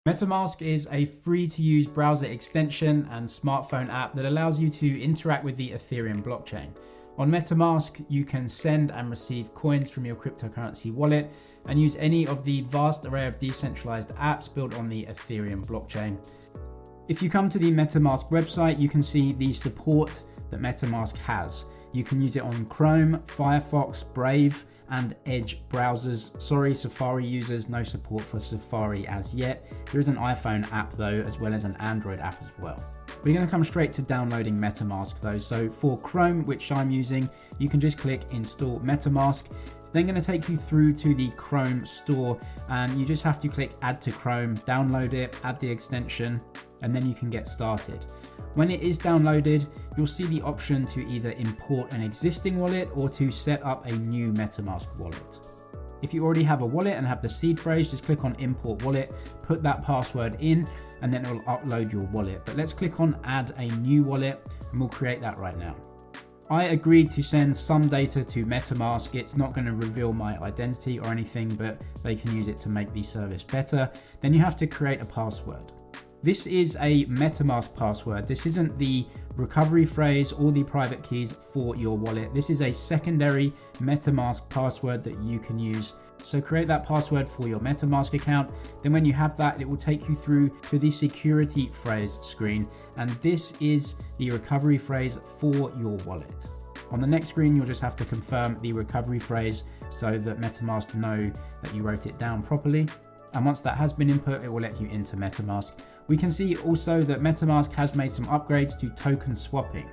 MetaMask is a free-to-use browser extension and smartphone app that allows you to interact with the Ethereum blockchain. On MetaMask, you can send and receive coins from your cryptocurrency wallet and use any of the vast array of decentralized apps built on the Ethereum blockchain. If you come to the MetaMask website, you can see the support that MetaMask has. You can use it on Chrome, Firefox, Brave, and Edge browsers. Sorry, Safari users, no support for Safari as yet. There is an iPhone app though, as well as an Android app as well. We're going to come straight to downloading MetaMask though. So for Chrome, which I'm using, you can just click install MetaMask. It's then going to take you through to the Chrome store and you just have to click add to Chrome, download it, add the extension, and then you can get started. When it is downloaded, you'll see the option to either import an existing wallet or to set up a new MetaMask wallet. If you already have a wallet and have the seed phrase, just click on import wallet, put that password in, and then it will upload your wallet. But let's click on add a new wallet and we'll create that right now. I agreed to send some data to MetaMask. It's not going to reveal my identity or anything, but they can use it to make the service better. Then you have to create a password. This is a MetaMask password. This isn't the recovery phrase or the private keys for your wallet. This is a secondary MetaMask password that you can use. So create that password for your MetaMask account. Then when you have that, it will take you through to the security phrase screen. And this is the recovery phrase for your wallet. On the next screen, you'll just have to confirm the recovery phrase so that MetaMask know that you wrote it down properly. And once that has been input, it will let you into MetaMask. We can see also that MetaMask has made some upgrades to token swapping.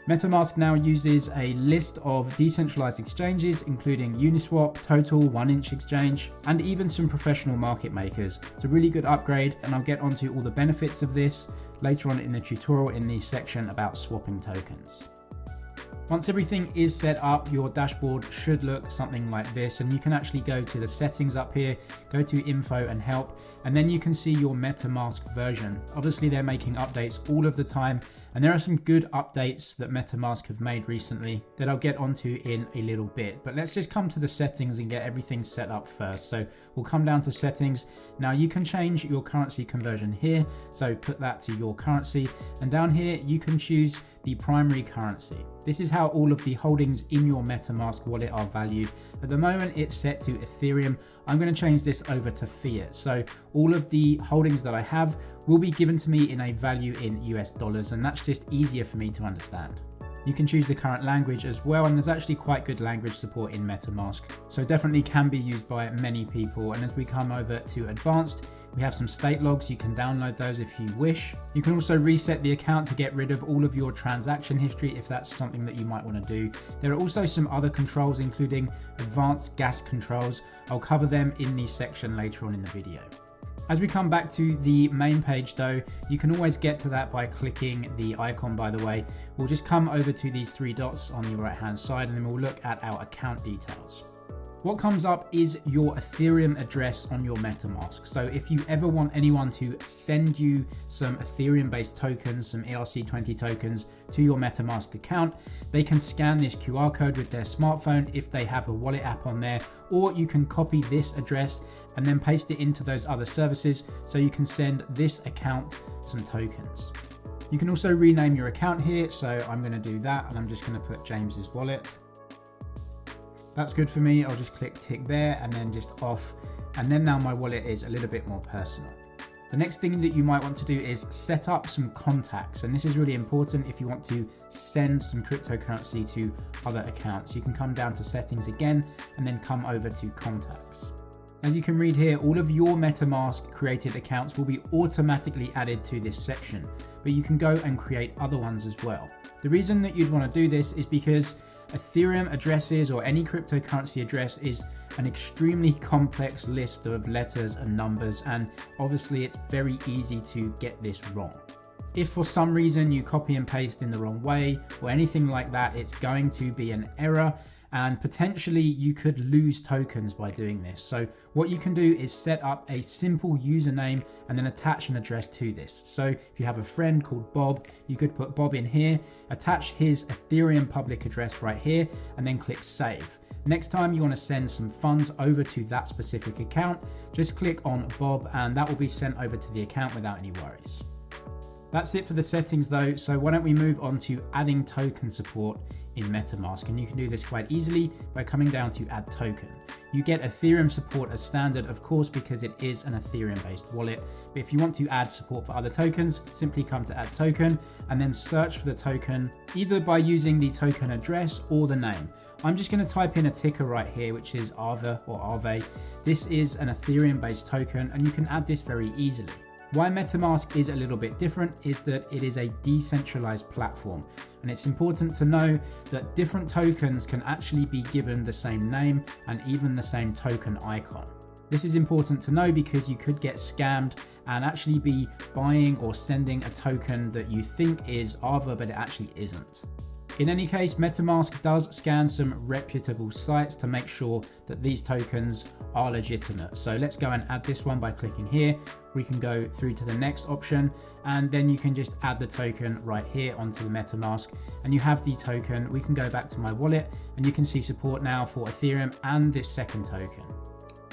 MetaMask now uses a list of decentralized exchanges, including Uniswap, Total, 1inch Exchange, and even some professional market makers. It's a really good upgrade, and I'll get onto all the benefits of this later on in the tutorial in the section about swapping tokens. Once everything is set up, your dashboard should look something like this, and you can actually go to the settings up here, go to info and help, and then you can see your MetaMask version. Obviously they're making updates all of the time, and there are some good updates that MetaMask have made recently that I'll get onto in a little bit. But let's just come to the settings and get everything set up first. So we'll come down to settings. Now you can change your currency conversion here, so put that to your currency, and down here you can choose the primary currency. This is how all of the holdings in your MetaMask wallet are valued. At the moment, it's set to Ethereum. I'm going to change this over to fiat. So all of the holdings that I have will be given to me in a value in US dollars, and that's just easier for me to understand. You can choose the current language as well, and there's actually quite good language support in MetaMask. So definitely can be used by many people. And as we come over to advanced, we have some state logs. You can download those if you wish. You can also reset the account to get rid of all of your transaction history if that's something that you might want to do. There are also some other controls, including advanced gas controls. I'll cover them in the section later on in the video. As we come back to the main page though, you can always get to that by clicking the icon, by the way. We'll just come over to these three dots on the right hand side and then we'll look at our account details. What comes up is your Ethereum address on your MetaMask. So if you ever want anyone to send you some Ethereum based tokens, some ERC20 tokens to your MetaMask account, they can scan this QR code with their smartphone if they have a wallet app on there, or you can copy this address and then paste it into those other services so you can send this account some tokens. You can also rename your account here. So I'm going to do that and I'm just going to put James's wallet. That's good for me. I'll just click tick there and then just off. And then now my wallet is a little bit more personal. The next thing that you might want to do is set up some contacts. And this is really important if you want to send some cryptocurrency to other accounts. You can come down to settings again and then come over to contacts. As you can read here, all of your MetaMask created accounts will be automatically added to this section, but you can go and create other ones as well. The reason that you'd want to do this is because Ethereum addresses or any cryptocurrency address is an extremely complex list of letters and numbers, and obviously it's very easy to get this wrong. If for some reason you copy and paste in the wrong way or anything like that, it's going to be an error and potentially you could lose tokens by doing this. So what you can do is set up a simple username and then attach an address to this. So if you have a friend called Bob, you could put Bob in here, attach his Ethereum public address right here, and then click save. Next time you want to send some funds over to that specific account, just click on Bob and that will be sent over to the account without any worries. That's it for the settings though, so why don't we move on to adding token support in MetaMask, and you can do this quite easily by coming down to add token. You get Ethereum support as standard, of course, because it is an Ethereum based wallet, but if you want to add support for other tokens, simply come to add token and then search for the token either by using the token address or the name. I'm just going to type in a ticker right here, which is Aave or Aave. This is an Ethereum based token and you can add this very easily. Why MetaMask is a little bit different is that it is a decentralized platform, and it's important to know that different tokens can actually be given the same name and even the same token icon. This is important to know because you could get scammed and actually be buying or sending a token that you think is Aave, but it actually isn't. In any case, MetaMask does scan some reputable sites to make sure that these tokens are legitimate. So let's go and add this one by clicking here. We can go through to the next option and then you can just add the token right here onto the MetaMask and you have the token. We can go back to my wallet and you can see support now for Ethereum and this second token.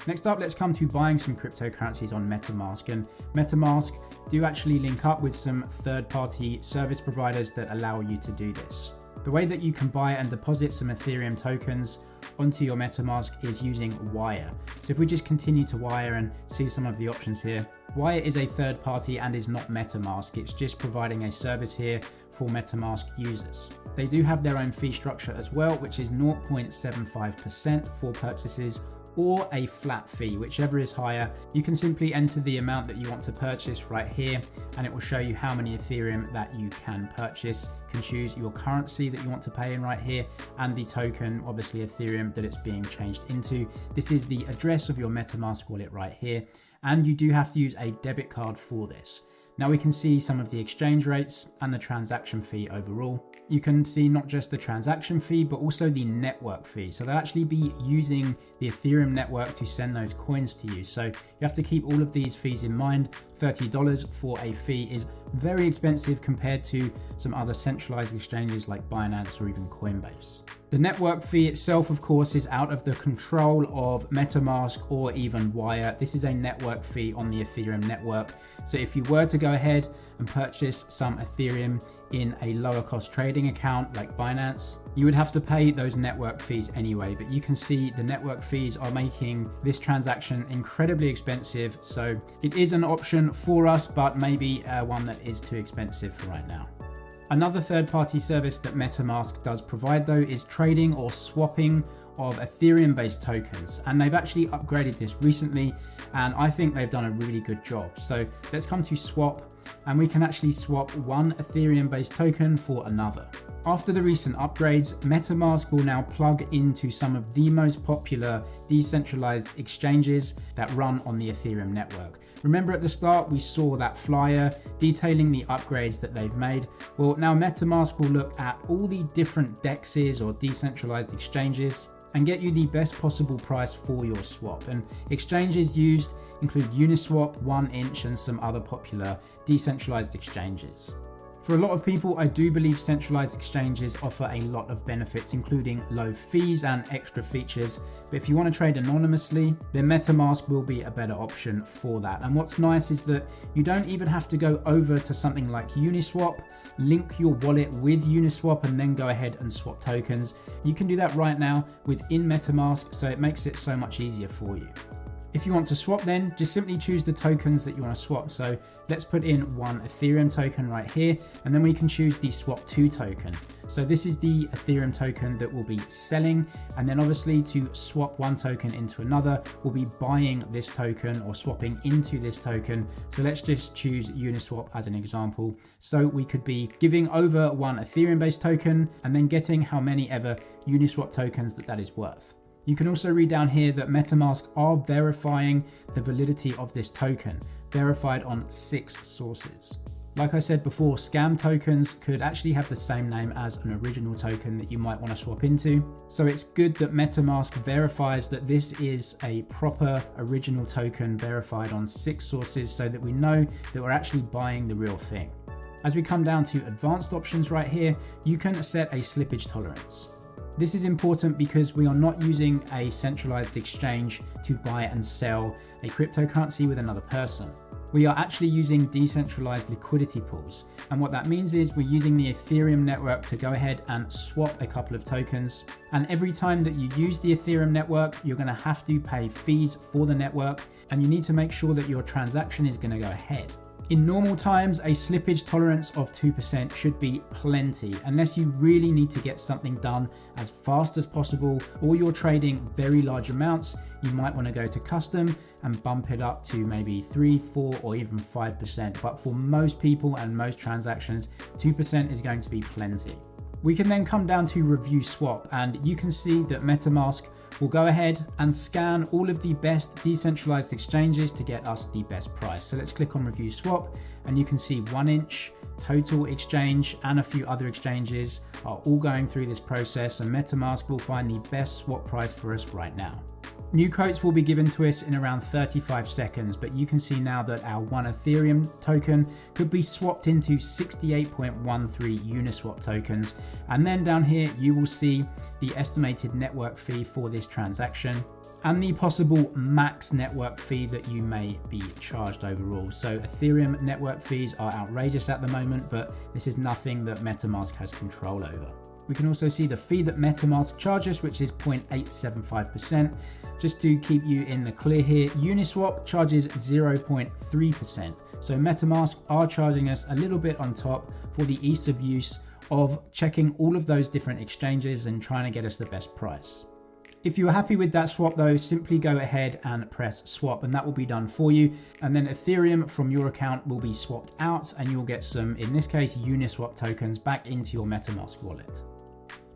Next up, let's come to buying some cryptocurrencies on MetaMask, and MetaMask do actually link up with some third-party service providers that allow you to do this. The way that you can buy and deposit some Ethereum tokens onto your MetaMask is using Wire. So if we just continue to Wire and see some of the options here, Wire is a third party and is not MetaMask. It's just providing a service here for MetaMask users. They do have their own fee structure as well, which is 0.75% for purchases or a flat fee, whichever is higher. You can simply enter the amount that you want to purchase right here and it will show you how many Ethereum that you can purchase. You can choose your currency that you want to pay in right here and the token, obviously Ethereum, that it's being changed into. This is the address of your MetaMask wallet right here, and you do have to use a debit card for this. Now we can see some of the exchange rates and the transaction fee overall. You can see not just the transaction fee, but also the network fee. So they'll actually be using the Ethereum network to send those coins to you. So you have to keep all of these fees in mind. $30 for a fee is very expensive compared to some other centralized exchanges like Binance or even Coinbase. The network fee itself, of course, is out of the control of MetaMask or even Wire. This is a network fee on the Ethereum network. So if you were to go ahead and purchase some Ethereum in a lower cost trading account like Binance, you would have to pay those network fees anyway. But you can see the network fees are making this transaction incredibly expensive. So it is an option for us, but maybe one that is too expensive for right now. Another third-party service that MetaMask does provide though is trading or swapping of Ethereum-based tokens, and they've actually upgraded this recently and I think they've done a really good job. So let's come to swap and we can actually swap one Ethereum-based token for another. After the recent upgrades, MetaMask will now plug into some of the most popular decentralized exchanges that run on the Ethereum network. Remember at the start we saw that flyer detailing the upgrades that they've made? Well, now MetaMask will look at all the different DEXs or decentralized exchanges and get you the best possible price for your swap. And exchanges used include Uniswap, 1inch and some other popular decentralized exchanges. For a lot of people, I do believe centralized exchanges offer a lot of benefits, including low fees and extra features. But if you want to trade anonymously, then MetaMask will be a better option for that. And what's nice is that you don't even have to go over to something like Uniswap, link your wallet with Uniswap and then go ahead and swap tokens. You can do that right now within MetaMask, so it makes it so much easier for you. If you want to swap then, just simply choose the tokens that you want to swap. So let's put in one Ethereum token right here, and then we can choose the swap to token. So this is the Ethereum token that we'll be selling. And then obviously to swap one token into another, we'll be buying this token or swapping into this token. So let's just choose Uniswap as an example. So we could be giving over one Ethereum based token and then getting how many ever Uniswap tokens that is worth. You can also read down here that MetaMask are verifying the validity of this token, verified on 6 sources. Like I said before, scam tokens could actually have the same name as an original token that you might want to swap into. So it's good that MetaMask verifies that this is a proper original token verified on 6 sources so that we know that we're actually buying the real thing. As we come down to advanced options right here, you can set a slippage tolerance. This is important because we are not using a centralized exchange to buy and sell a cryptocurrency with another person. We are actually using decentralized liquidity pools. And what that means is we're using the Ethereum network to go ahead and swap a couple of tokens. And every time that you use the Ethereum network, you're going to have to pay fees for the network, and you need to make sure that your transaction is going to go ahead. In normal times, a slippage tolerance of 2% should be plenty, unless you really need to get something done as fast as possible, or you're trading very large amounts. You might want to go to custom and bump it up to maybe 3, 4, or even 5%. But for most people and most transactions, 2% is going to be plenty. We can then come down to review swap, and you can see that MetaMask will go ahead and scan all of the best decentralized exchanges to get us the best price. So let's click on review swap, and you can see 1inch, Total Exchange, and a few other exchanges are all going through this process, and MetaMask will find the best swap price for us right now. New quotes will be given to us in around 35 seconds, but you can see now that our 1 Ethereum token could be swapped into 68.13 Uniswap tokens. And then down here, you will see the estimated network fee for this transaction and the possible max network fee that you may be charged overall. So Ethereum network fees are outrageous at the moment, but this is nothing that MetaMask has control over. We can also see the fee that MetaMask charges, which is 0.875%. Just to keep you in the clear here, Uniswap charges 0.3%. So MetaMask are charging us a little bit on top for the ease of use of checking all of those different exchanges and trying to get us the best price. If you're happy with that swap though, simply go ahead and press swap, and that will be done for you. And then Ethereum from your account will be swapped out, and you'll get some, in this case, Uniswap tokens back into your MetaMask wallet.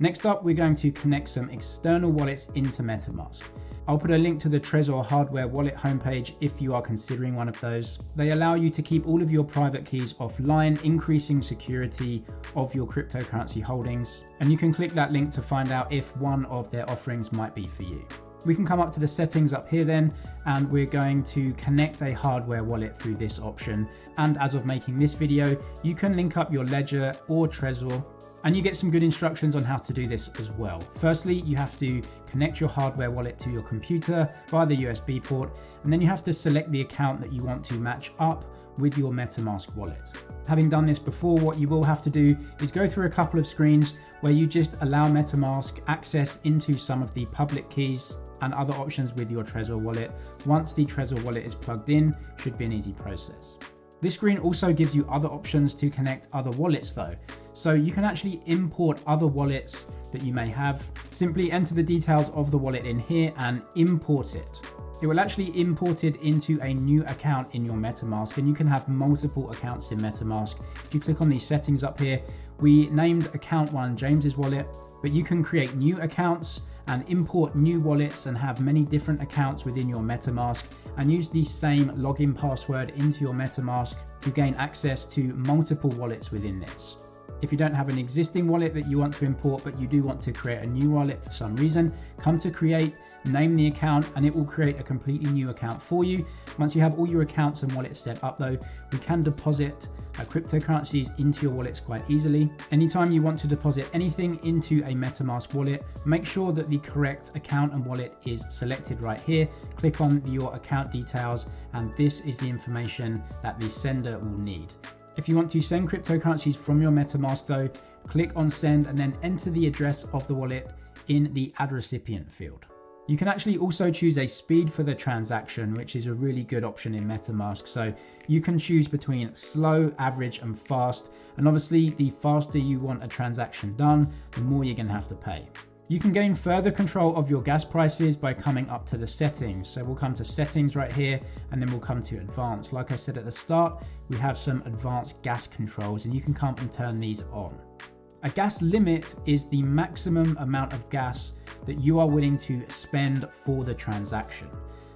Next up, we're going to connect some external wallets into MetaMask. I'll put a link to the Trezor hardware wallet homepage if you are considering one of those. They allow you to keep all of your private keys offline, increasing security of your cryptocurrency holdings. And you can click that link to find out if one of their offerings might be for you. We can come up to the settings up here then, and we're going to connect a hardware wallet through this option. And as of making this video, you can link up your Ledger or Trezor, and you get some good instructions on how to do this as well. Firstly, you have to connect your hardware wallet to your computer via the USB port, and then you have to select the account that you want to match up with your MetaMask wallet. Having done this before, what you will have to do is go through a couple of screens where you just allow MetaMask access into some of the public keys and other options with your Trezor wallet. Once the Trezor wallet is plugged in, should be an easy process. This screen also gives you other options to connect other wallets though. So you can actually import other wallets that you may have. Simply enter the details of the wallet in here and import it. It will actually import it into a new account in your MetaMask, and you can have multiple accounts in MetaMask. If you click on these settings up here, we named account 1 James's wallet, but you can create new accounts and import new wallets and have many different accounts within your MetaMask, and use the same login password into your MetaMask to gain access to multiple wallets within this. If you don't have an existing wallet that you want to import, but you do want to create a new wallet for some reason, come to create, name the account, and it will create a completely new account for you. Once you have all your accounts and wallets set up though, we can deposit cryptocurrencies into your wallets quite easily. Anytime you want to deposit anything into a MetaMask wallet, make sure that the correct account and wallet is selected right here. Click on your account details, and this is the information that the sender will need. If you want to send cryptocurrencies from your MetaMask though, click on send and then enter the address of the wallet in the add recipient field. You can actually also choose a speed for the transaction, which is a really good option in MetaMask. So you can choose between slow, average, and fast. And obviously the faster you want a transaction done, the more you're gonna have to pay. You can gain further control of your gas prices by coming up to the settings. So we'll come to settings right here, and then we'll come to advanced. Like I said at the start, we have some advanced gas controls, and you can come and turn these on. A gas limit is the maximum amount of gas that you are willing to spend for the transaction.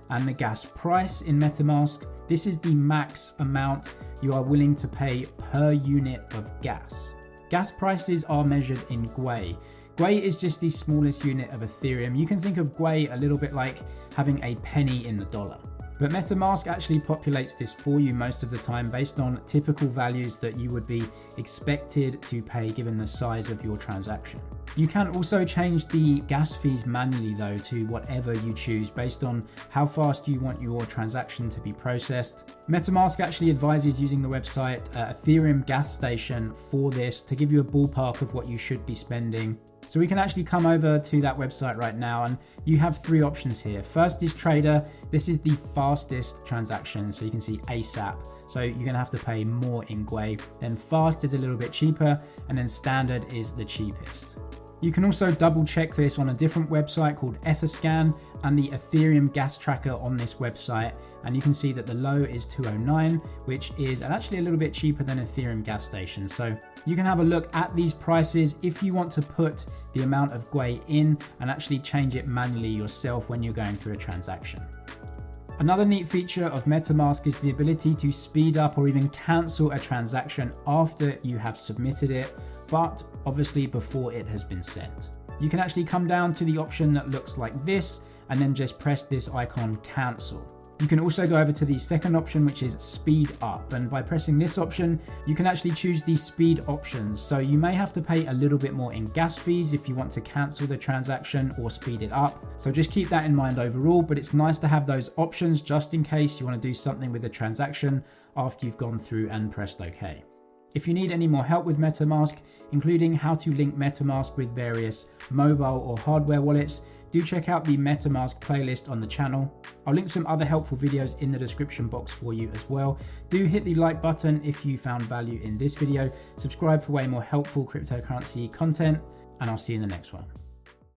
And the gas price in MetaMask, this is the max amount you are willing to pay per unit of gas. Gas prices are measured in Gwei. Gwei is just the smallest unit of Ethereum. You can think of Gwei a little bit like having a penny in the dollar. But MetaMask actually populates this for you most of the time based on typical values that you would be expected to pay given the size of your transaction. You can also change the gas fees manually though to whatever you choose based on how fast you want your transaction to be processed. MetaMask actually advises using the website Ethereum gas station for this to give you a ballpark of what you should be spending. So we can actually come over to that website right now, and you have three options here. First is Trader. This is the fastest transaction, so you can see ASAP. So you're gonna have to pay more in Gwei. Then Fast is a little bit cheaper, and then Standard is the cheapest. You can also double check this on a different website called Etherscan and the Ethereum gas tracker on this website. And you can see that the low is 209, which is actually a little bit cheaper than Ethereum gas station. So you can have a look at these prices if you want to put the amount of Gwei in and actually change it manually yourself when you're going through a transaction. Another neat feature of MetaMask is the ability to speed up or even cancel a transaction after you have submitted it, but obviously before it has been sent. You can actually come down to the option that looks like this and then just press this icon cancel. You can also go over to the second option, which is speed up. And by pressing this option, you can actually choose the speed options. So you may have to pay a little bit more in gas fees if you want to cancel the transaction or speed it up. So just keep that in mind overall, but it's nice to have those options just in case you want to do something with the transaction after you've gone through and pressed OK. If you need any more help with MetaMask, including how to link MetaMask with various mobile or hardware wallets, do check out the MetaMask playlist on the channel. I'll link some other helpful videos in the description box for you as well. Do hit the like button if you found value in this video, subscribe for way more helpful cryptocurrency content, and I'll see you in the next one.